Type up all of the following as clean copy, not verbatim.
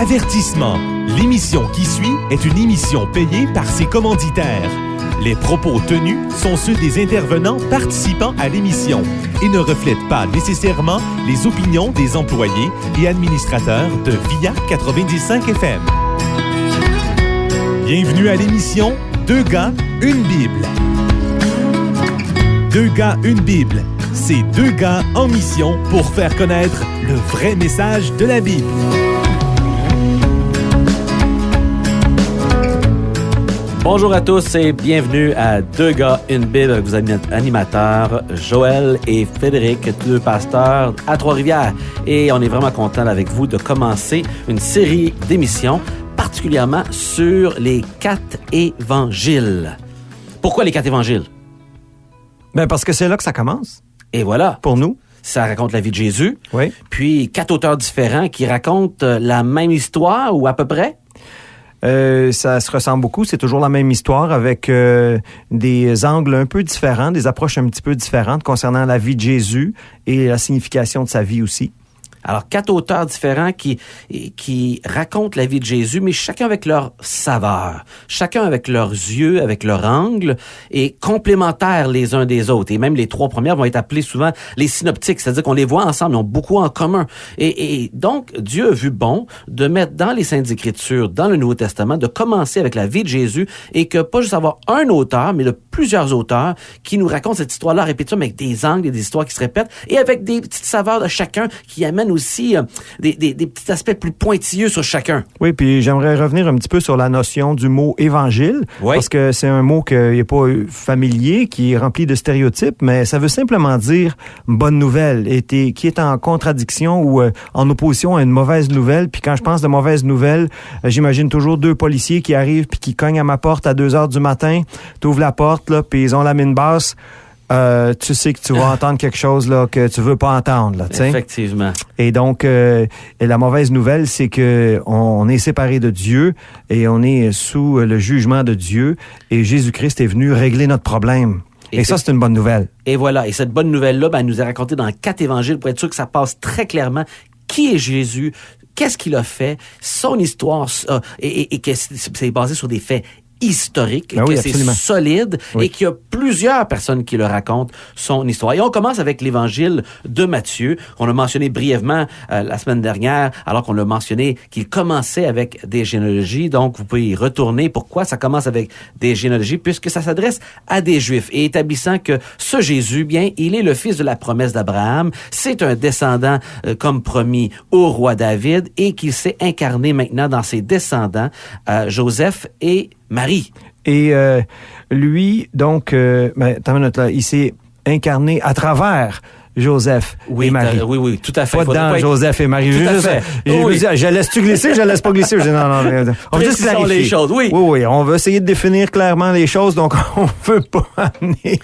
Avertissement. L'émission qui suit est une émission payée par ses commanditaires. Les propos tenus sont ceux des intervenants participant à l'émission et ne reflètent pas nécessairement les opinions des employés et administrateurs de VIA 95 FM. Bienvenue à l'émission Deux gars, une Bible. Deux gars, une Bible. C'est deux gars en mission pour faire connaître le vrai message de la Bible. Bonjour à tous et bienvenue à Deux gars, une Bible avec vos animateurs Joël et Frédéric, deux pasteurs à Trois-Rivières. Et on est vraiment content avec vous de commencer une série d'émissions, particulièrement sur les 4 évangiles. Pourquoi les 4 évangiles? Ben parce que c'est là que ça commence. Et voilà. Pour nous. Ça raconte la vie de Jésus. Oui. Puis 4 auteurs différents qui racontent la même histoire ou à peu près. Ça se ressemble beaucoup. C'est toujours la même histoire avec des angles un peu différents, des approches un petit peu différentes concernant la vie de Jésus et la signification de sa vie aussi. Alors, 4 auteurs différents qui racontent la vie de Jésus, mais chacun avec leur saveur, chacun avec leurs yeux, avec leur angle, et complémentaires les uns des autres. Et même les 3 premières vont être appelées souvent les synoptiques, c'est-à-dire qu'on les voit ensemble, ils ont beaucoup en commun. Et donc, Dieu a vu bon de mettre dans les Saintes Écritures, dans le Nouveau Testament, de commencer avec la vie de Jésus, et que pas juste avoir un auteur, mais de plusieurs auteurs qui nous racontent cette histoire-là à répétition, mais avec des angles et des histoires qui se répètent, et avec des petites saveurs de chacun qui amènent aussi des petits aspects plus pointilleux sur chacun. Oui, puis j'aimerais revenir un petit peu sur la notion du mot évangile, oui. Parce que c'est un mot qui n'est pas familier, qui est rempli de stéréotypes, mais ça veut simplement dire bonne nouvelle, qui est en contradiction ou en opposition à une mauvaise nouvelle. Puis quand je pense de mauvaise nouvelle, j'imagine toujours 2 policiers qui arrivent puis qui cognent à ma porte à 2 heures du matin, t'ouvres la porte, là, puis ils ont la mine basse. Tu sais que tu vas entendre quelque chose là que tu veux pas entendre là, tu sais. Effectivement. Et donc et la mauvaise nouvelle, c'est que on est séparé de Dieu et on est sous le jugement de Dieu et Jésus-Christ est venu régler notre problème. Et ça, c'est une bonne nouvelle. Et voilà. Et cette bonne nouvelle-là, elle nous est racontée dans 4 évangiles pour être sûr que ça passe très clairement. Qui est Jésus? Qu'est-ce qu'il a fait? Son histoire, et que c'est basé sur des faits historique, ben oui, que absolument. c'est solide oui. Et qu'il y a plusieurs personnes qui le racontent son histoire. Et on commence avec l'évangile de Matthieu. On l'a mentionné brièvement la semaine dernière, alors qu'on l'a mentionné qu'il commençait avec des généalogies. Donc, vous pouvez y retourner. Pourquoi ça commence avec des généalogies? Puisque ça s'adresse à des Juifs et établissant que ce Jésus, bien, il est le fils de la promesse d'Abraham. C'est un descendant, comme promis, au roi David et qu'il s'est incarné maintenant dans ses descendants, Joseph et Marie. Et lui, donc, il s'est incarné à travers Joseph et Marie. Oui, tout à fait. Pas dans Joseph et Marie. Je laisse-tu glisser, je laisse pas glisser. Non, on veut juste clarifier les choses, oui. Oui, on veut essayer de définir clairement les choses, donc on veut pas amener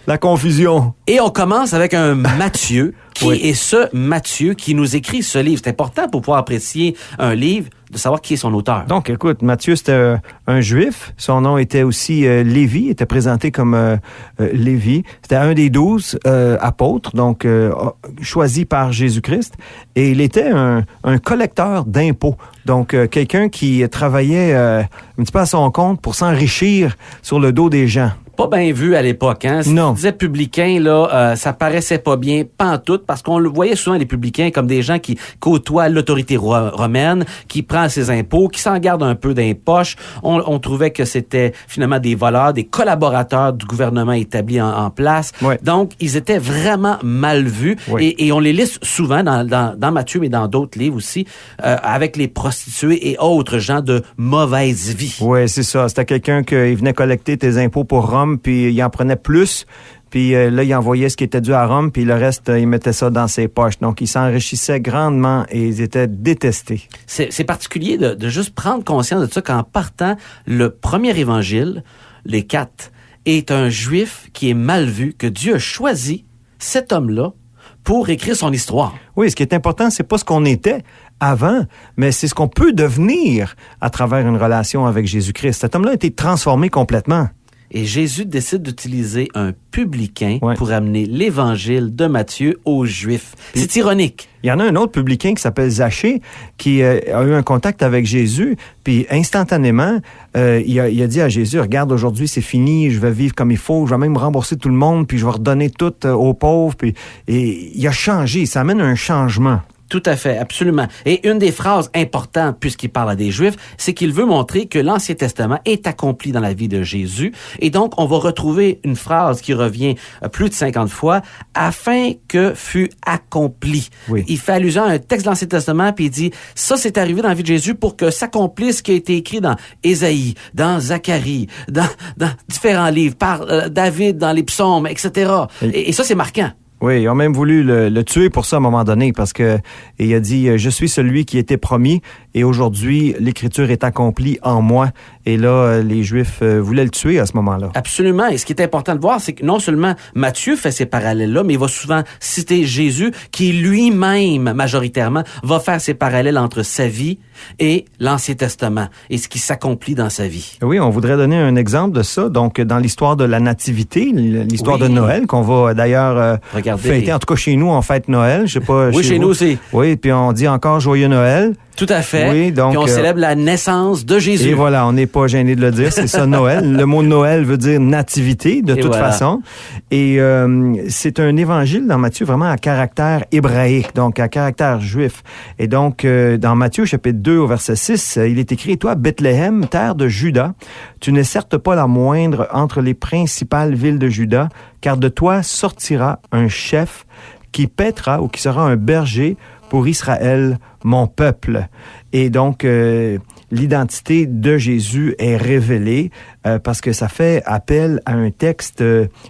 la confusion. Et on commence avec un Matthieu. Qui oui. est ce Matthieu qui nous écrit ce livre? C'est important pour pouvoir apprécier un livre, de savoir qui est son auteur. Donc, écoute, Matthieu, c'était un Juif. Son nom était aussi Lévi, était présenté comme Lévi. C'était un des 12 apôtres, donc choisi par Jésus-Christ. Et il était un collecteur d'impôts. Donc, quelqu'un qui travaillait un petit peu à son compte pour s'enrichir sur le dos des gens. Pas bien vu à l'époque, hein? Si non. tu disais publicain, là, ça paraissait pas bien, pantoute, parce qu'on le voyait souvent, les publicains, comme des gens qui côtoient l'autorité romaine, qui prend ses impôts, qui s'en gardent un peu dans les poches. On trouvait que c'était finalement des voleurs, des collaborateurs du gouvernement établi en place. Ouais. Donc, ils étaient vraiment mal vus. Ouais. Et on les liste souvent dans Matthieu, mais dans d'autres livres aussi, avec les prostituées et autres gens de mauvaise vie. Oui, c'est ça. C'était quelqu'un qui venait collecter tes impôts pour Rome, puis il en prenait plus, puis là, il envoyait ce qui était dû à Rome, puis le reste, il mettait ça dans ses poches. Donc, il s'enrichissait grandement et ils étaient détestés. C'est particulier de juste prendre conscience de ça qu'en partant, le premier évangile, les 4, est un Juif qui est mal vu, que Dieu a choisi cet homme-là pour écrire son histoire. Oui, ce qui est important, c'est pas ce qu'on était avant, mais c'est ce qu'on peut devenir à travers une relation avec Jésus-Christ. Cet homme-là a été transformé complètement. Et Jésus décide d'utiliser un publicain Ouais. pour amener l'évangile de Matthieu aux Juifs. C'est ironique. Il y en a un autre publicain qui s'appelle Zachée qui a eu un contact avec Jésus, puis instantanément, il a dit à Jésus, regarde, aujourd'hui c'est fini, je vais vivre comme il faut, je vais même rembourser tout le monde, puis je vais redonner tout aux pauvres. Et il a changé, ça amène un changement. Tout à fait, absolument. Et une des phrases importantes, puisqu'il parle à des Juifs, c'est qu'il veut montrer que l'Ancien Testament est accompli dans la vie de Jésus. Et donc, on va retrouver une phrase qui revient plus de 50 fois, « afin que fût accompli ». Oui. Il fait allusion à un texte de l'Ancien Testament, puis il dit, ça, c'est arrivé dans la vie de Jésus pour que s'accomplisse ce qui a été écrit dans Ésaïe, dans Zacharie, dans différents livres, par David, dans les psaumes, etc. Et ça, c'est marquant. Oui, ils ont même voulu le tuer pour ça à un moment donné, parce que il a dit, je suis celui qui était promis, et aujourd'hui, l'Écriture est accomplie en moi. Et là, les Juifs voulaient le tuer à ce moment-là. Absolument. Et ce qui est important de voir, c'est que non seulement Matthieu fait ces parallèles-là, mais il va souvent citer Jésus, qui lui-même, majoritairement, va faire ces parallèles entre sa vie et l'Ancien Testament, et ce qui s'accomplit dans sa vie. Oui, on voudrait donner un exemple de ça. Donc, dans l'histoire de la Nativité, l'histoire Oui. de Noël, qu'on va d'ailleurs fêter. En tout cas, chez nous, on fête Noël. Je sais pas. Oui, chez nous aussi. Oui, puis on dit encore Joyeux Noël. Tout à fait. Oui, donc, puis on célèbre la naissance de Jésus. Et voilà, on n'est pas gêné de le dire, c'est ça Noël. Le mot Noël veut dire nativité, de toute façon. Et c'est un évangile dans Matthieu vraiment à caractère hébraïque, donc à caractère juif. Et donc, dans Matthieu, chapitre 2, au verset 6, il est écrit, « Toi, Bethléem, terre de Juda, tu n'es certes pas la moindre entre les principales villes de Juda, car de toi sortira un chef qui paîtra ou qui sera un berger pour Israël, mon peuple. » Et donc, l'identité de Jésus est révélée parce que ça fait appel à un texte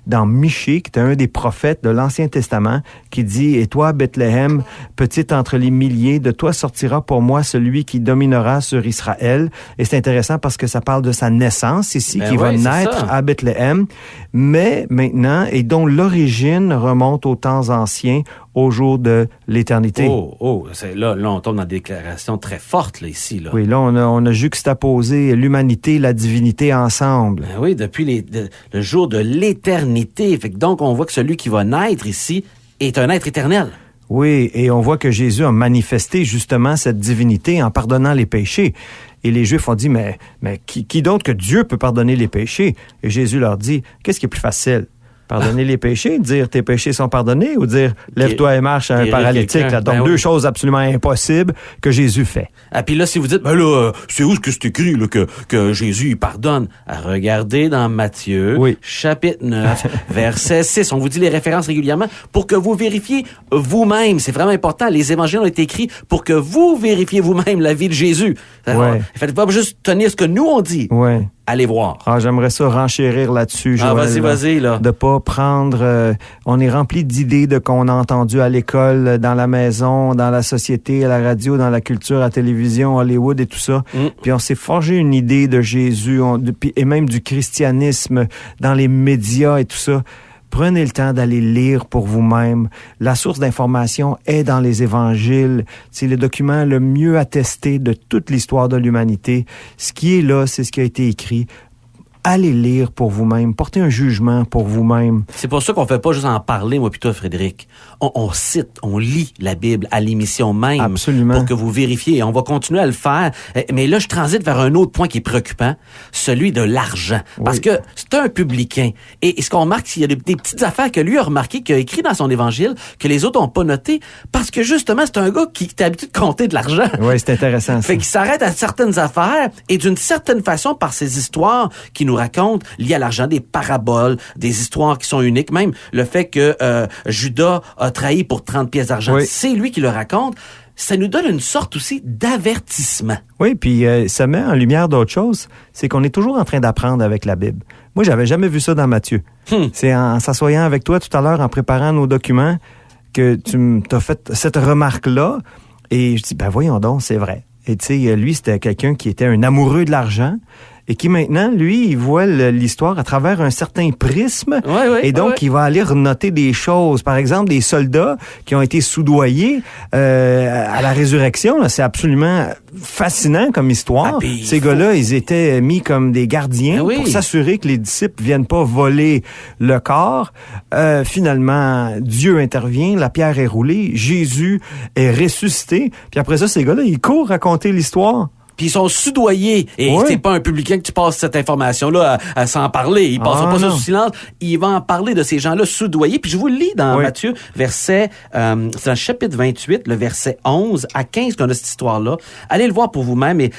dans Michée, qui est un des prophètes de l'Ancien Testament, qui dit « Et toi, Bethléem, petite entre les milliers, de toi sortira pour moi celui qui dominera sur Israël. » Et c'est intéressant parce que ça parle de sa naissance ici, qui va naître à Bethléem, mais maintenant, et dont l'origine remonte aux temps anciens, au jour de l'éternité. Là, on tombe dans des déclarations très fortes, là, ici. Là. Oui, là, on a juxtaposé l'humanité et la divinité ensemble. Ben oui, depuis le jour de l'éternité. Fait que donc, on voit que celui qui va naître ici est un être éternel. Oui, et on voit que Jésus a manifesté justement cette divinité en pardonnant les péchés. Et les Juifs ont dit, mais qui d'autre que Dieu peut pardonner les péchés? Et Jésus leur dit, qu'est-ce qui est plus facile? Pardonner les péchés, dire tes péchés sont pardonnés ou dire lève-toi et marche à un paralytique. Là. Donc, deux choses absolument impossibles que Jésus fait. Ah, puis là, si vous dites, ben là, c'est où que c'est écrit là, que Jésus il pardonne? Regardez dans Matthieu, chapitre 9, verset 6. On vous dit les références régulièrement pour que vous vérifiez vous-même. C'est vraiment important. Les évangiles ont été écrits pour que vous vérifiez vous-même la vie de Jésus. Alors, il ne fallait pas juste tenir ce que nous on dit. Ouais. Allez voir. Ah, j'aimerais ça renchérir là-dessus, Joël. Vas-y, là. De pas prendre... on est rempli d'idées de qu'on a entendu à l'école, dans la maison, dans la société, à la radio, dans la culture, à la télévision, Hollywood et tout ça. Puis on s'est forgé une idée de Jésus et même du christianisme dans les médias et tout ça. Prenez le temps d'aller lire pour vous-même. La source d'information est dans les évangiles. C'est le document le mieux attesté de toute l'histoire de l'humanité. Ce qui est là, c'est ce qui a été écrit. Allez lire pour vous-même. Portez un jugement pour vous-même. C'est pour ça qu'on fait pas juste en parler, moi puis toi, Frédéric. On cite, on lit la Bible à l'émission même. Absolument. Pour que vous vérifiez. Et on va continuer à le faire. Mais là, je transite vers un autre point qui est préoccupant, celui de l'argent. Parce que c'est un publicain. Et ce qu'on remarque, c'est qu'il y a des petites affaires que lui a remarquées, qu'il a écrit dans son évangile, que les autres n'ont pas noté, parce que justement, c'est un gars qui est habitué de compter de l'argent. Oui, c'est intéressant. Fait qu'il s'arrête à certaines affaires et d'une certaine façon, par ces histoires qui nous raconte lié à l'argent, des paraboles, des histoires qui sont uniques. Même le fait que Judas a trahi pour 30 pièces d'argent, c'est lui qui le raconte. Ça nous donne une sorte aussi d'avertissement. Oui, puis ça met en lumière d'autres choses. C'est qu'on est toujours en train d'apprendre avec la Bible. Moi, j'avais jamais vu ça dans Matthieu. C'est en s'assoyant avec toi tout à l'heure, en préparant nos documents, que tu t'as fait cette remarque-là. Et je dis, ben voyons donc, c'est vrai. Et tu sais, lui, c'était quelqu'un qui était un amoureux de l'argent. et qui maintenant, lui, il voit l'histoire à travers un certain prisme. Et donc, il va aller renoter des choses. Par exemple, des soldats qui ont été soudoyés à la résurrection. Là, c'est absolument fascinant comme histoire. Ces gars-là, ils étaient mis comme des gardiens pour s'assurer que les disciples viennent pas voler le corps. Finalement, Dieu intervient, la pierre est roulée, Jésus est ressuscité. Puis après ça, ces gars-là, ils courent raconter l'histoire. Puis ils sont soudoyés. Et c'est pas un publicain que tu passes cette information-là à s'en parler. Ils passent pas ça sous silence. Il va en parler de ces gens-là soudoyés. Puis je vous le lis dans Matthieu, c'est dans le chapitre 28, le verset 11 à 15 qu'on a cette histoire-là. Allez le voir pour vous-même. Et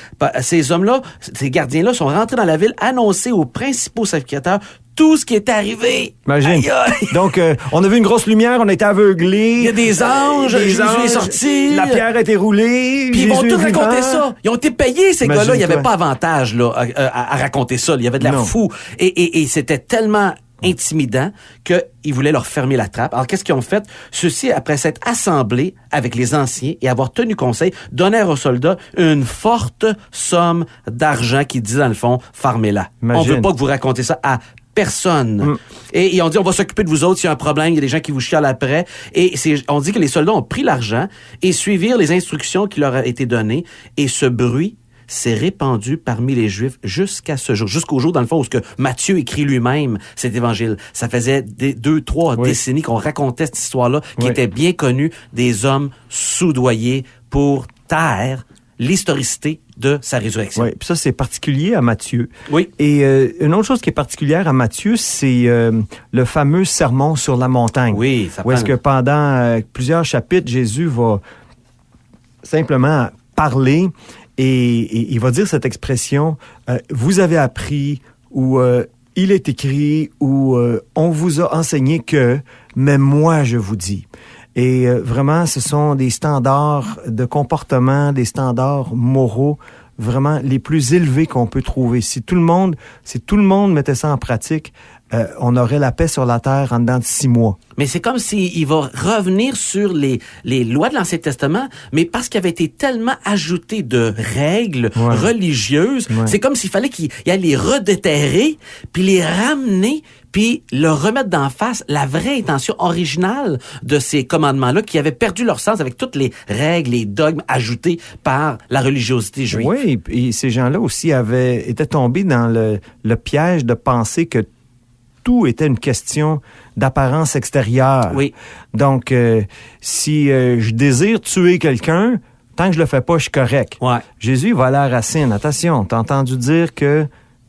ces hommes-là, ces gardiens-là sont rentrés dans la ville, annoncés aux principaux sacrificateurs tout ce qui est arrivé. Imagine. Aïe, aïe. Donc, on a vu une grosse lumière, on a été aveuglés. Il y a des anges, Jésus est sorti. La pierre a été roulée. Puis ils vont tout raconter ça. Ils ont été payés, ces gars-là. Il n'y avait pas avantage là, à raconter ça. Il y avait de l'air fou. Et c'était tellement intimidant qu'ils voulaient leur fermer la trappe. Alors, qu'est-ce qu'ils ont fait? Ceux-ci, après s'être assemblés avec les anciens et avoir tenu conseil, donnèrent aux soldats une forte somme d'argent qui disait, dans le fond, fermez-la. On veut pas que vous racontez ça à personne. Et on dit, on va s'occuper de vous autres s'il y a un problème, il y a des gens qui vous chialent après. Et on dit que les soldats ont pris l'argent et suivirent les instructions qui leur ont été données. Et ce bruit s'est répandu parmi les Juifs jusqu'à ce jour, jusqu'au jour, dans le fond, où Matthieu écrit lui-même cet évangile. Ça faisait 2-3 décennies qu'on racontait cette histoire-là, qui était bien connue des hommes soudoyés pour taire l'historicité de sa résurrection. Oui, puis ça, c'est particulier à Matthieu. Oui. Et une autre chose qui est particulière à Matthieu, c'est le fameux sermon sur la montagne. Oui, ça où est-ce que pendant plusieurs chapitres, Jésus va simplement parler et il va dire cette expression « Vous avez appris » ou « Il est écrit » ou « On vous a enseigné que, mais moi je vous dis ». Et vraiment, ce sont des standards de comportement, des standards moraux vraiment les plus élevés qu'on peut trouver. Si tout le monde mettait ça en pratique, on aurait la paix sur la terre en dedans de 6 mois. Mais c'est comme s'il va revenir sur les lois de l'Ancien Testament, mais parce qu'il avait été tellement ajouté de règles religieuses, c'est comme s'il fallait qu'il allait les redéterrer, puis les ramener, puis leur remettre d'en face la vraie intention originale de ces commandements-là qui avaient perdu leur sens avec toutes les règles, les dogmes ajoutés par la religiosité juive. Oui, et ces gens-là aussi étaient tombés dans le piège de penser que tout était une question d'apparence extérieure. Oui. Donc, si je désire tuer quelqu'un, tant que je le fais pas, je suis correct. Ouais. Jésus va à la racine. Attention, t'as entendu dire que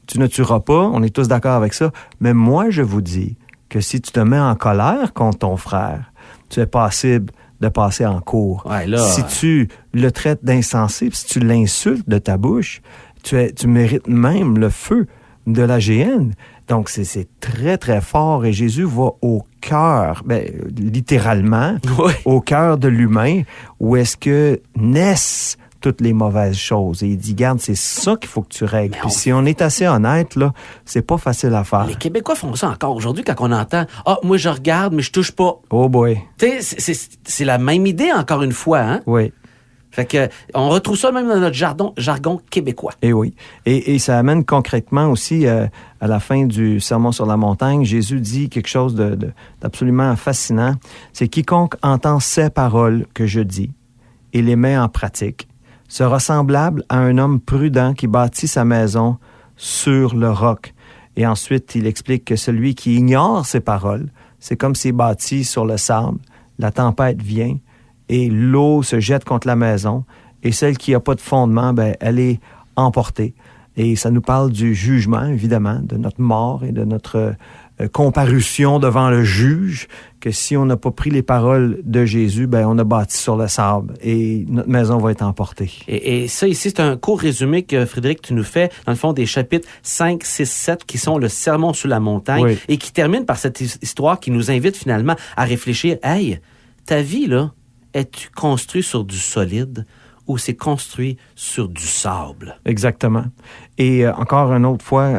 tu ne tueras pas, on est tous d'accord avec ça, mais moi, je vous dis que si tu te mets en colère contre ton frère, tu es passible de passer en cour. Ouais, là, si tu le traites d'insensé, si tu l'insultes de ta bouche, tu mérites même le feu de la géhenne. Donc, c'est très, très fort. Et Jésus va au cœur, littéralement, au cœur de l'humain, où est-ce que naissent toutes les mauvaises choses. Et il dit, garde, c'est ça qu'il faut que tu règles. Puis si on est assez honnête, là, c'est pas facile à faire. Les Québécois font ça encore aujourd'hui quand on entend « Ah, moi, je regarde, mais je touche pas. » Oh boy. Tu sais, c'est la même idée, encore une fois, hein? Oui. Fait que, on retrouve ça même dans notre jargon québécois. Et oui. Et ça amène concrètement aussi, à la fin du Sermon sur la montagne, Jésus dit quelque chose d'absolument fascinant. C'est « Quiconque entend ces paroles que je dis et les met en pratique sera semblable à un homme prudent qui bâtit sa maison sur le roc. » Et ensuite, il explique que celui qui ignore ces paroles, c'est comme s'il bâtit sur le sable. La tempête vient et l'eau se jette contre la maison, et celle qui n'a pas de fondement, elle est emportée. Et ça nous parle du jugement, évidemment, de notre mort et de notre comparution devant le juge, que si on n'a pas pris les paroles de Jésus, on a bâti sur le sable et notre maison va être emportée. Et ça ici, c'est un court résumé que Frédéric, tu nous fais, dans le fond, des chapitres 5, 6, 7, qui sont le Sermon sur la montagne, et qui terminent par cette histoire qui nous invite finalement à réfléchir, hey, ta vie, là, es-tu construit sur du solide ou c'est construit sur du sable? Exactement. Et encore une autre fois,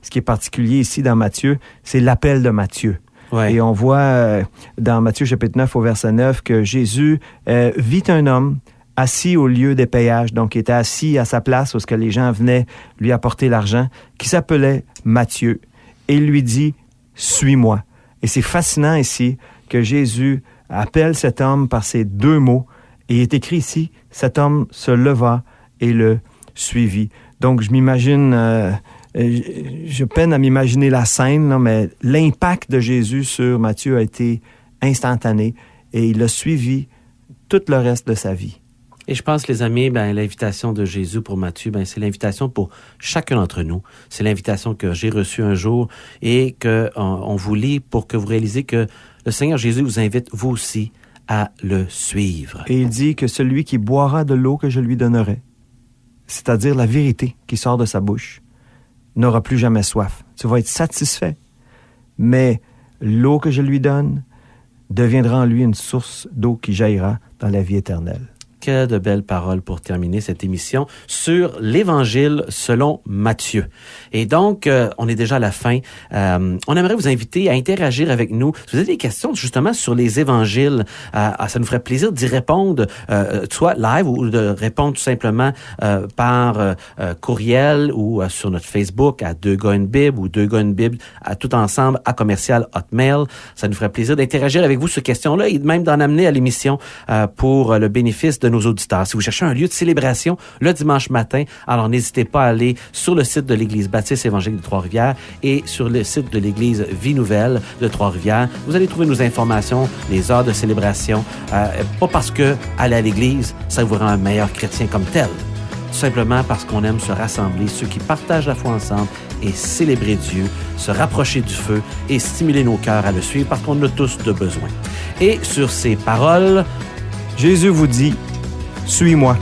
ce qui est particulier ici dans Matthieu, c'est l'appel de Matthieu. Ouais. Et on voit dans Matthieu chapitre 9 au verset 9 que Jésus vit un homme assis au lieu des payages, donc il était assis à sa place où ce que les gens venaient lui apporter l'argent, qui s'appelait Matthieu. Et il lui dit, « Suis-moi ». Et c'est fascinant ici que Jésus appelle cet homme par ces deux mots. Et il est écrit ici, cet homme se leva et le suivit. Donc je m'imagine, je peine à m'imaginer la scène, là, mais l'impact de Jésus sur Matthieu a été instantané et il l'a suivi tout le reste de sa vie. Et je pense, les amis, l'invitation de Jésus pour Matthieu, c'est l'invitation pour chacun d'entre nous. C'est l'invitation que j'ai reçue un jour et qu'on vous lit pour que vous réalisez que le Seigneur Jésus vous invite, vous aussi, à le suivre. Et il dit que celui qui boira de l'eau que je lui donnerai, c'est-à-dire la vérité qui sort de sa bouche, n'aura plus jamais soif. Tu vas être satisfait. Mais l'eau que je lui donne deviendra en lui une source d'eau qui jaillira dans la vie éternelle. Que de belles paroles pour terminer cette émission sur l'Évangile selon Matthieu. Et donc, on est déjà à la fin. On aimerait vous inviter à interagir avec nous. Si vous avez des questions justement sur les Évangiles, ça nous ferait plaisir d'y répondre, soit live ou de répondre tout simplement par courriel ou sur notre Facebook à 2 gars une Bible ou 2 gars une Bible à tout ensemble à @hotmail. Ça nous ferait plaisir d'interagir avec vous sur ces questions-là et même d'en amener à l'émission pour le bénéfice de nos auditeurs. Si vous cherchez un lieu de célébration le dimanche matin, alors n'hésitez pas à aller sur le site de l'Église baptiste évangélique de Trois-Rivières et sur le site de l'Église Vie Nouvelle de Trois-Rivières. Vous allez trouver nos informations, les heures de célébration. Pas parce que aller à l'Église, ça vous rend un meilleur chrétien comme tel. Tout simplement parce qu'on aime se rassembler, ceux qui partagent la foi ensemble et célébrer Dieu, se rapprocher du feu et stimuler nos cœurs à le suivre parce qu'on a tous de besoin. Et sur ces paroles, Jésus vous dit, « Suis-moi ».